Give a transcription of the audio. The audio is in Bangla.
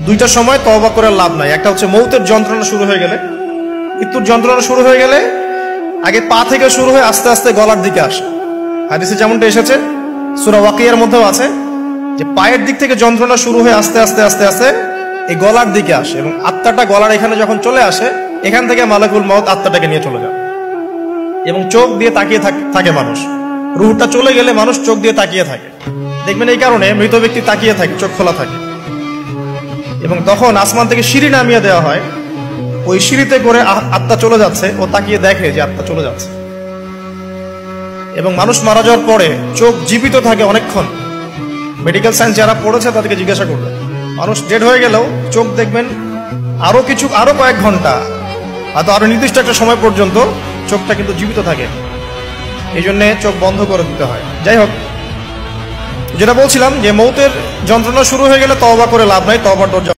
দুইটা সময় তওবা করে লাভ নাই। একটা হচ্ছে মৌতের যন্ত্রণা শুরু হয়ে গেলে, মৃত্যুর যন্ত্রণা শুরু হয়ে গেলে আগে পা থেকে শুরু হয়ে আস্তে আস্তে গলার দিকে আসে। হাদিসে যেমনটা এসেছে, সূরা ওয়াকিয়ার মধ্যেও আছে যে পায়ের দিক থেকে যন্ত্রণা শুরু হয়ে আস্তে আস্তে আস্তে আস্তে এই গলার দিকে আসে, এবং আত্মাটা গলার এখানে যখন চলে আসে, এখান থেকে মালাকুল মউত আত্মাটাকে নিয়ে চলে যায়। এবং চোখ দিয়ে তাকিয়ে থাকে মানুষ, রুহটা চলে গেলে মানুষ চোখ দিয়ে তাকিয়ে থাকে। দেখবেন এই কারণে মৃত ব্যক্তি তাকিয়ে থাকে, চোখ খোলা থাকে। এবং তখন আসমান থেকে সিঁড়ি নামিয়ে দেওয়া হয়, ওই সিঁড়িতে করে আত্মা চলে যাচ্ছে, ও তাকিয়ে দেখে যে আত্মা চলে যাচ্ছে। এবং মানুষ মারা যাওয়ার পরে চোখ জীবিত থাকে অনেকক্ষণ। মেডিকেল সায়েন্স যারা পড়েছে তাদেরকে জিজ্ঞাসা করবে, মানুষ ডেড হয়ে গেলেও চোখ দেখবেন আরো কয়েক ঘন্টা, হয়তো আরো নির্দিষ্ট একটা সময় পর্যন্ত চোখটা কিন্তু জীবিত থাকে। এই জন্যে চোখ বন্ধ করে দিতে হয়। যাই হোক, যেটা বলছিলাম যে মৌতের যন্ত্রণা শুরু হয়ে গেলে তওবা করে লাভ নাই, তওবার দরজা